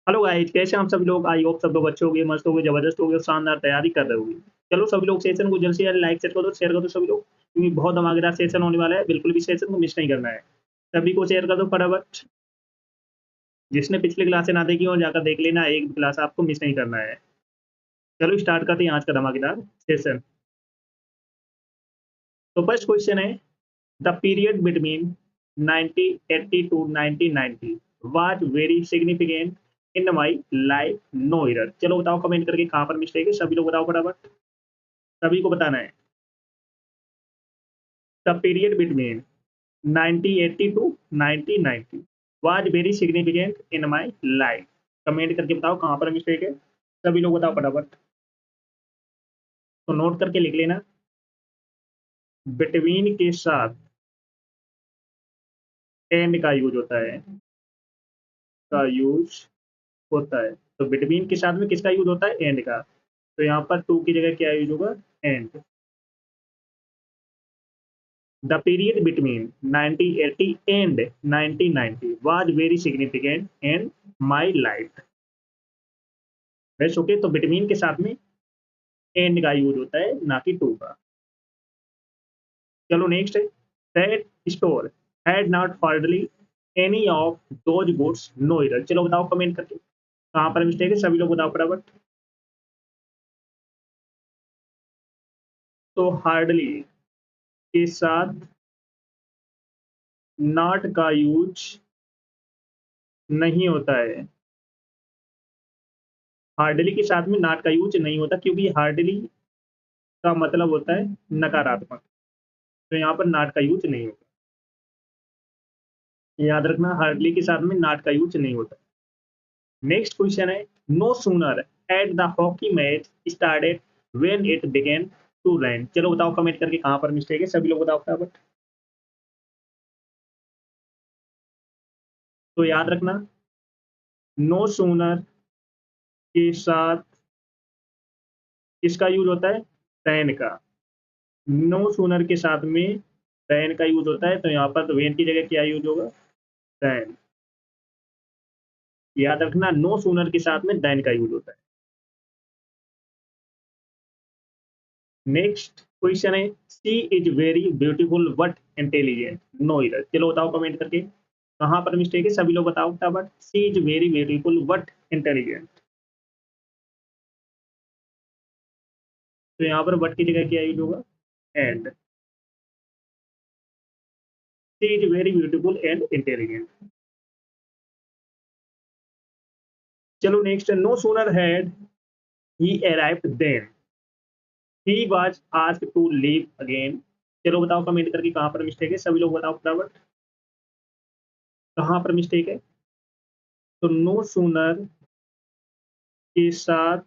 Hello guys, कैसे हैं आप सभी लोग? आई होप सब लोग अच्छे होंगे, मस्त होंगे, जबरदस्त होंगे और शानदार तैयारी कर रहे होंगे। चलो सभी लोग सेशन को जल्द से जल्द लाइक शेयर कर दो सभी लोग, क्योंकि बहुत धमाकेदार सेशन होने वाला है। बिल्कुल भी सेशन को मिस नहीं करना है। सभी को शेयर कर दो फटाफट। जिसने पिछली क्लासे ना देखी हो जाकर देख लेना, एक भी क्लास आपको मिस नहीं करना है। चलो स्टार्ट करते हैं आज का धमाकेदार सेशन। तो फर्स्ट क्वेश्चन है, the period between 1980 to 1990 was very significant in my life, no error. चलो बताओ कमेंट करके कहाँ पर मिस्टेक है, सभी लोग बताओ फटाफट। सभी को बताना है। The period between 1980 to 1990 was very significant in my life. Comment करके बताओ कहाँ पर मिस्टेक है, सभी लोग बताओ फटाफट। तो नोट करके लिख लेना। बिटवीन के साथ एंड का यूज होता है, का यूज होता है। तो बिटवीन के साथ में किसका यूज होता है? एंड का। तो यहाँ पर टू की जगह क्या यूज होगा? And. The period between 1980 and 1990 was very significant in my life. Best okay. तो बिटवीन के साथ में एंड का यूज होता है, ना कि टू का। चलो नेक्स्ट है, that store had not hardly any of those goods, no error. चलो बताओ कमेंट करके कहाँ पर मिस्टेक है, सभी लोग बताओ फटाफट। तो हार्डली के साथ नॉट का यूज नहीं होता है। हार्डली के साथ में नॉट का यूज नहीं होता, क्योंकि हार्डली का मतलब होता है नकारात्मक। तो यहाँ पर नॉट का यूज नहीं होता। याद रखना, हार्डली के साथ में नॉट का यूज नहीं होता। नेक्स्ट क्वेश्चन है, no sooner at the hockey match started when it began to rain. चलो बताओ कमेंट करके कहाँ पर मिस्टेक है, सभी लोग बताओ फटाफट। तो याद रखना, नो सूनर के साथ किसका यूज होता है? देन का। नो सूनर के साथ में देन का यूज होता है, तो यहाँ पर तो वेन की जगह क्या यूज होगा? देन। याद रखना, नो सूनर के साथ में देन का यूज होता है। नेक्स्ट क्वेश्चन है, she is very beautiful but intelligent, no error. चलो बताओ कमेंट करके कहाँ पर मिस्टेक है, सभी लोग बताओ फटाफट। She is very beautiful but intelligent. तो यहाँ पर बट की जगह क्या यूज होगा? And. She is very beautiful and intelligent. चलो next, no sooner had he arrived than he was asked to leave again. चलो बताओ कमेंट करके कहाँ पर मिस्टेक है, सभी लोग बताओ फटाफट कहाँ पर मिस्टेक है। तो नो सूनर के साथ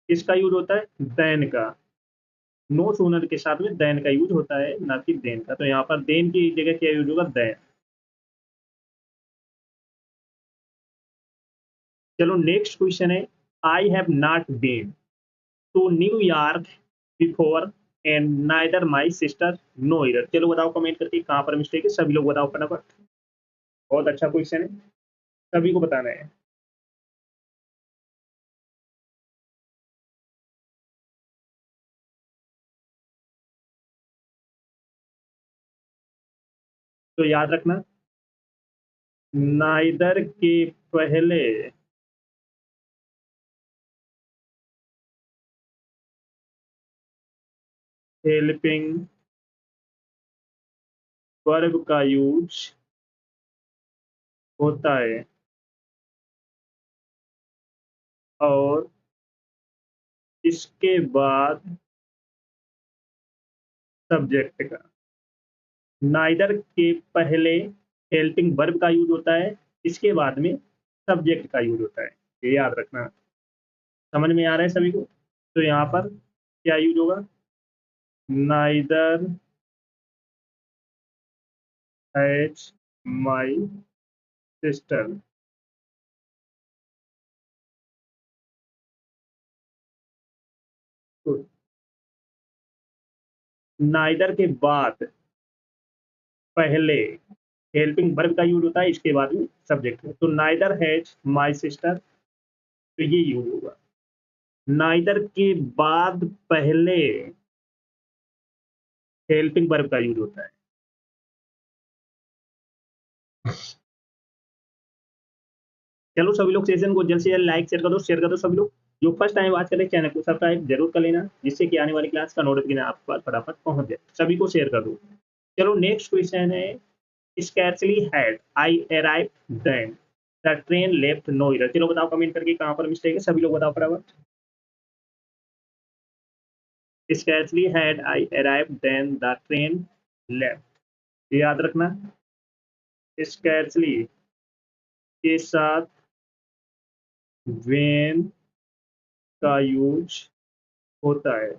किसका यूज होता है? देन का। नो सूनर के साथ में देन का यूज होता है, ना कि देन का। तो यहाँ पर देन की जगह क्या यूज होगा? देन। चलो नेक्स्ट क्वेश्चन है, I have not been to New York before and neither my sister, no error. चलो बताओ कमेंट करके कहाँ पर मिस्टेक है, सभी लोग बताओ फटाफट। बहुत अच्छा क्वेश्चन है, सभी को बताना है। तो याद रखना, नाइदर के पहले हेल्पिंग वर्ब का यूज होता है, और इसके बाद सब्जेक्ट का। नाइदर के पहले हेल्पिंग वर्ब का यूज होता है, इसके बाद में सब्जेक्ट का यूज होता है। ये याद रखना। समझ में आ रहा है सभी को? तो यहाँ पर क्या यूज होगा? Neither has my sister. Neither के बाद पहले हेल्पिंग वर्ब का यूज होता है, इसके बाद में सब्जेक्ट है। तो नाइदर हैज माई सिस्टर, तो ये यूज होगा। नाइदर के बाद पहले हेल्पिंग वर्ब का यूज होता है। चलो सभी लोग सेशन को जल्द से जल्द लाइक शेयर कर दो सभी लोग। जो फर्स्ट टाइम आज करें चैनल को सब्सक्राइब जरूर कर लेना, जिससे कि आने वाली क्लास का नोटिफिकेशन आपके पास फटाफट पहुंच जाए। सभी को शेयर कर दो। चलो नेक्स्ट क्वेश्चन है, scarcely had I arrive then the train left Noida. चलो बताओ कमेंट करके कहाँ पर मिस्टेक है, सभी लोग बताओ फटाफट। Scarcely had I arrive then the train left, याद रखना। स्कैर्सली के साथ वेन का यूज होता है।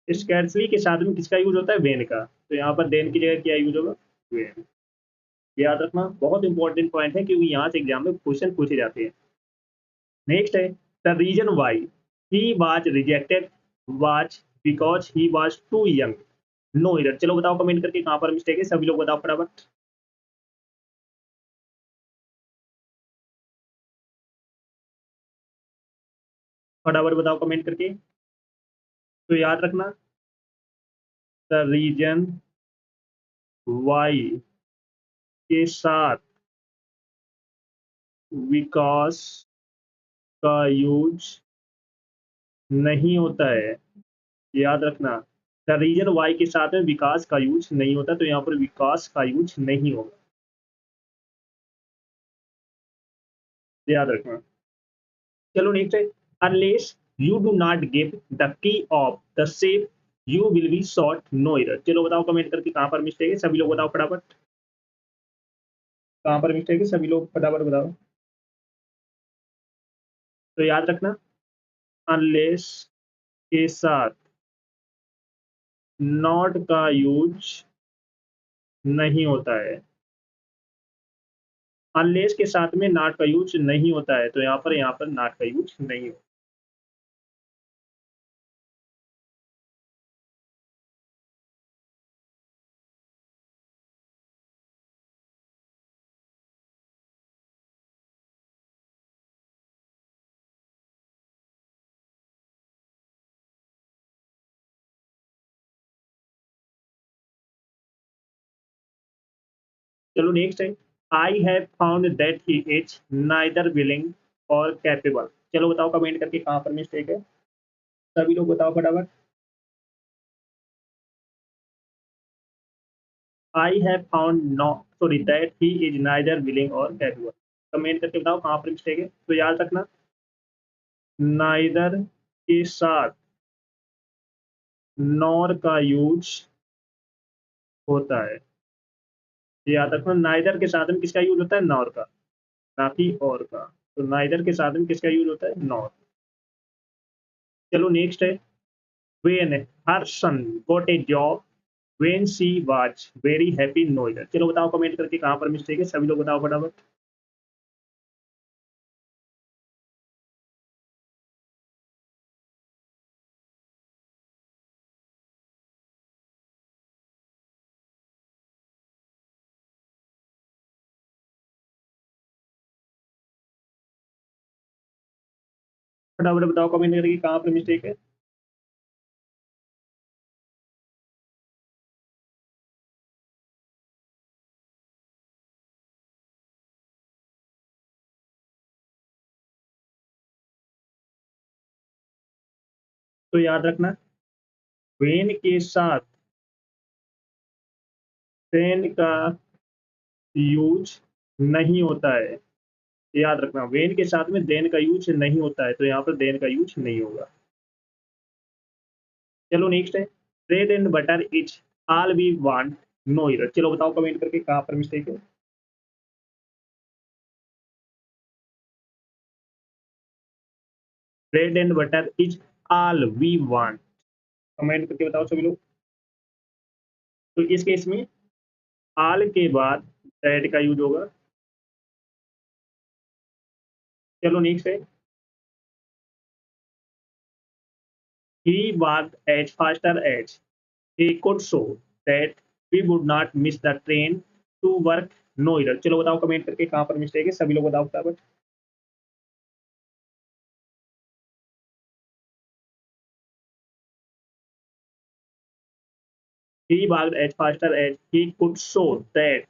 स्कैर्सली के साथ में किसका यूज होता है, वेन का। तो यहाँ पर देन की जगह क्या यूज होगा, वेन। याद रखना, बहुत इंपॉर्टेंट पॉइंट है, क्योंकि यहाँ से एग्जाम में क्वेश्चन पूछे जाते हैं। नेक्स्ट है, the reason why he was rejected was because he was too young. No error. चलो बताओ कमेंट करके कहाँ पर मिस्टेक है, सभी लोग बताओ फटाफट। फटाफट बताओ कमेंट करके। तो याद रखना, द रीजन वाई के साथ विकास का यूज नहीं होता है। याद रखना, द रीजन वाई के साथ में विकास का यूज नहीं होता, तो यहाँ पर विकास का यूज नहीं होगा। याद रखना। चलो नेक्स्ट है, unless you do not give the key of the safe you will be shot no error. चलो बताओ कमेंट करके कहाँ पर मिस्टेक है, सभी लोग बताओ फटाफट। कहाँ पर मिस्टेक है, सभी लोग फटाफट बताओ। तो याद रखना, अनलेस के साथ नॉट का यूज नहीं होता है। अनलेस के साथ में नॉट का यूज नहीं होता है, तो यहाँ पर नॉट का यूज नहीं होता। चलो नेक्स्ट है, I have found that he is neither willing और कैपेबल। चलो बताओ कमेंट करके कहाँ पर मिस्टेक है, सभी लोग बताओ फटाफट। I have found no sorry that he is neither willing और कैपेबल। कमेंट करके बताओ कहाँ पर मिस्टेक है। तो याद रखना, नाइदर के साथ नॉर का यूज होता है। याद रखना, नाइदर के साथ में किसका यूज होता है, नॉर का, ना कि और का। तो नाइदर के साथ में किसका यूज होता है, नॉर। चलो नेक्स्ट है, when her sun got a job when she was very happy Noida. चलो बताओ कमेंट करके कहाँ पर मिस्टेक है, सभी लोग बताओ फटाफट। फटाफट बताओ कमेंट करके कहाँ पर मिस्टेक है। तो याद रखना, वेन के साथ देन का यूज नहीं होता है। याद रखना, वेन के साथ में देन का यूज नहीं होता है, तो यहाँ पर देन का यूज नहीं होगा। चलो नेक्स्ट है, bread and butter is all we want no error. चलो बताओ कमेंट करके कहाँ पर मिस्टेक है। Bread and butter is all we want. Comment करके बताओ सभी लोग। तो इस केस में ऑल के बाद दैट का यूज होगा। चलो नेक्स्ट है, he walked as faster as he could so that we would not miss the train to work no error. चलो बताओ कमेंट करके कहाँ पर मिस्टेक है, सभी लोग बताओ फटाफट। He walked as faster as he could so that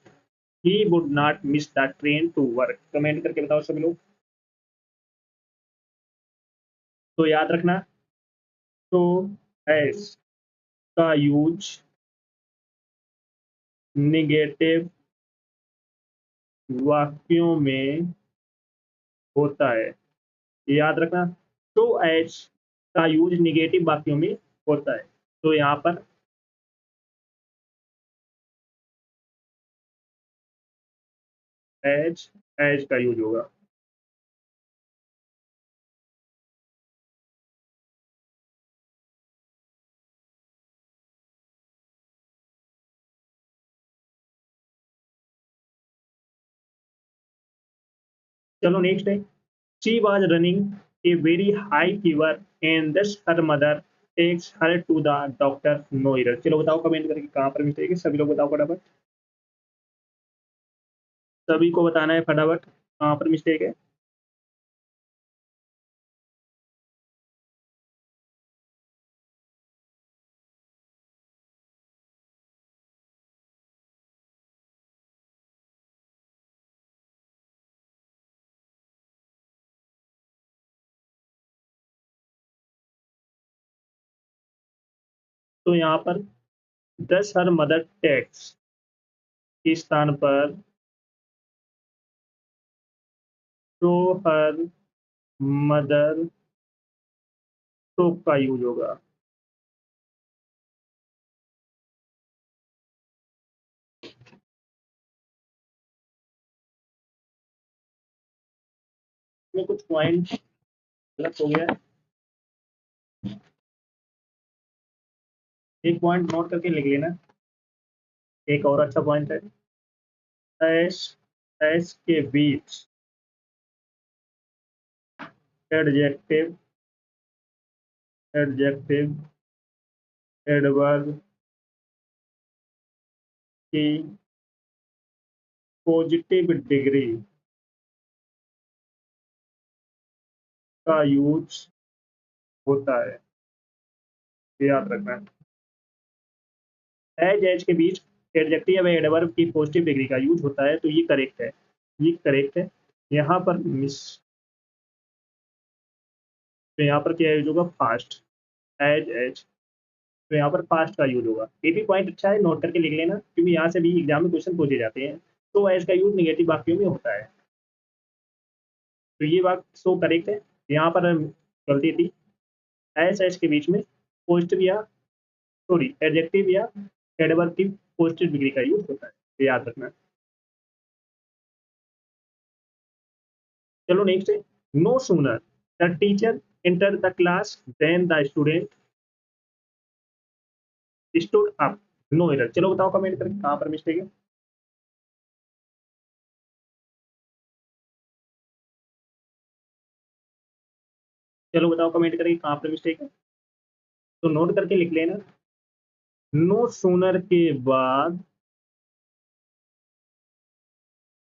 he would not miss the train to work। Comment करके बताओ सभी लोग। तो याद रखना, तो एस का यूज निगेटिव वाक्यों में होता है। याद रखना, तो एस का यूज निगेटिव वाक्यों में होता है। तो यहाँ पर एज का यूज होगा। चलो नेक्स्ट है, she was running a very high fever and thus her mother takes her to the doctor no error। चलो बताओ कमेंट करके कहाँ पर मिस्टेक है, सभी लोग बताओ फटाफट। सभी को बताना है फटाफट कहाँ पर मिस्टेक है। तो यहाँ पर दस हर मदर टेक्स के स्थान पर तो हर मदर तो का यूज होगा। में कुछ पॉइंट गलत हो गया है, एक पॉइंट नोट करके लिख लेना। एक और अच्छा पॉइंट है, एस एस के बीच एडजेक्टिव एडजेक्टिव एडवर्ब की पॉजिटिव डिग्री का यूज होता है। याद रखना, एज के बीच एडजेक्टिव या एडवर्ब की पॉजिटिव डिग्री का यूज होता है, तो ये करेक्ट है, ये करेक्ट है। यहाँ पर मिस, तो यहाँ पर क्या यूज होगा, फास्ट। एज तो यहाँ पर फास्ट का यूज होगा। ये भी पॉइंट अच्छा है, नोट करके लिख लेना, क्योंकि यहाँ से भी एग्जाम में क्वेश्चन पूछे जाते हैं। तो एज का यूज निगेटिव वाक्यों में होता है, तो ये बात सो करेक्ट है। यहाँ पर गलती थी, एज के बीच में पॉजिटिव या सॉरी एडजेक्टिव या एडवर्ब की पॉजिटिव डिग्री का यूज होता है, तो याद रखना। चलो नेक्स्ट है, no sooner the teacher enter the class then the student stood up no error. चलो बताओ कमेंट करके कहाँ पर मिस्टेक है। चलो बताओ कमेंट करके कहाँ पर मिस्टेक है, तो नोट करके लिख लेना। नो सूनर के बाद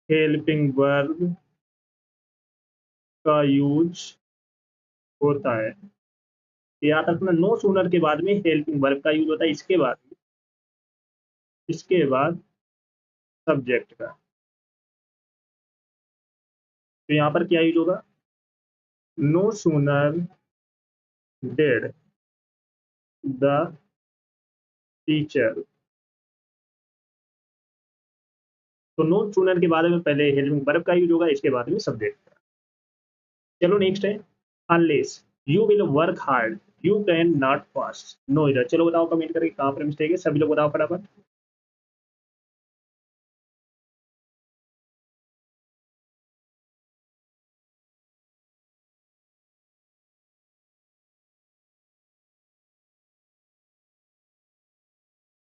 हेल्पिंग वर्ब का यूज होता है। याद रखना, नो सूनर के बाद में हेल्पिंग वर्ब का यूज होता है, इसके बाद सब्जेक्ट का। तो यहाँ पर क्या यूज होगा, no sooner did the teacher. तो नो सूनर के बाद में पहले हेल्पिंग वर्ब का यूज होगा, इसके बाद में सब्जेक्ट का। चलो नेक्स्ट है, unless you will work hard you can not pass no इधर। चलो बताओ कमेंट करके कहाँ पर मिस्टेक है, सभी लोग बताओ फटाफट।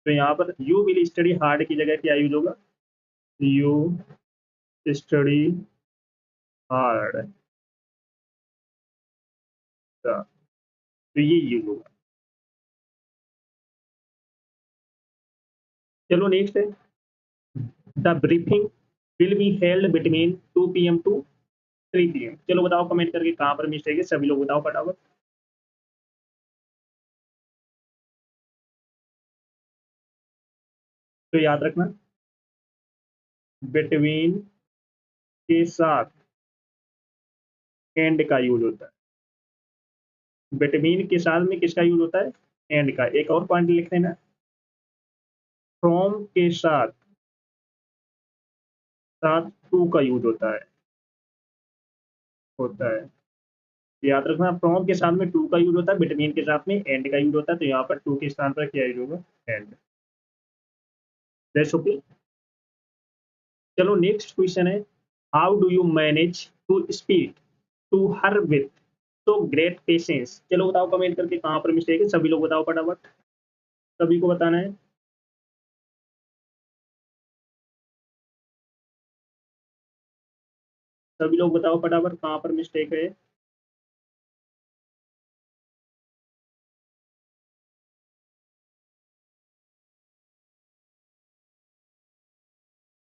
तो यहाँ पर यू विल स्टडी हार्ड की जगह क्या यूज होगा, यू स्टडी हार्ड, तो ये यूज होगा। चलो नेक्स्ट है, the briefing will be held between 2 PM to 3 PM। चलो बताओ कमेंट करके कहाँ पर मिस्टेक है, सभी लोग बताओ फटाफट। तो याद रखना बिटवीन के साथ एंड का यूज होता है। बिटवीन के साथ में किसका यूज होता है? एंड का। एक और पॉइंट लिख लेना, फ्रॉम के साथ साथ टू का यूज होता है। याद रखना फ्रॉम के साथ में टू का यूज होता है, बिटवीन के साथ में एंड का यूज होता है, तो यहाँ पर टू के स्थान पर क्या यूज होगा? एंड। That's okay. चलो नेक्स्ट क्वेश्चन है, how do you manage to speak to her with so great patience. चलो बताओ कमेंट करके कहाँ पर मिस्टेक है, सभी लोग बताओ फटाफट, सभी को बताना है। सभी लोग बताओ फटाफट कहाँ पर मिस्टेक है।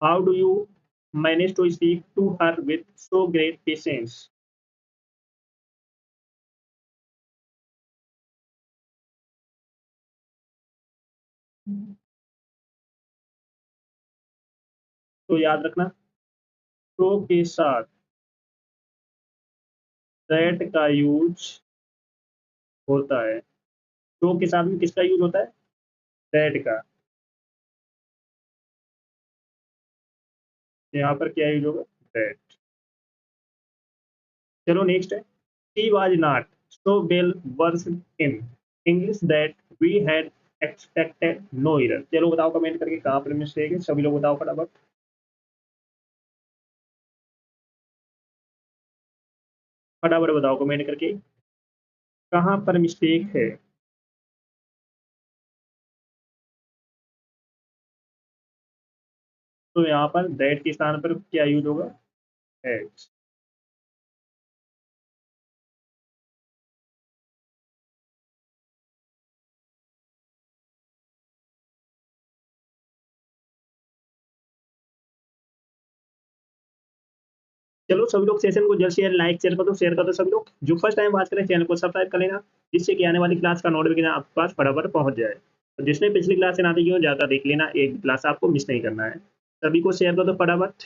How do you manage to speak to her with so great patience. तो याद रखना तो के साथ दैट का यूज होता है। तो के साथ में किसका यूज होता है? दैट का। यहाँ पर क्या यूज होगा? दैट। चलो नेक्स्ट है, he was not so well versed in English that we had expected no error। चलो बताओ कमेंट करके कहाँ पर मिस्टेक है, सभी लोग बताओ फटाफट, फटाफट बताओ कमेंट करके कहाँ पर मिस्टेक है। तो यहाँ पर दैट के स्थान पर क्या यूज होगा? हैज। चलो सभी लोग सेशन को जल्द शेयर लाइक शेयर कर दो सभी लोग, जो फर्स्ट टाइम बात करें चैनल को सब्सक्राइब कर लेना, जिससे कि आने वाली क्लास का नोटिफिकेशन आपके पास फटाफट पहुंच जाए। तो जिसने पिछली क्लास से ना देखी हो जाकर देख लेना, एक क्लास आपको मिस नहीं करना है। सभी को शेयर कर दो फटाफट।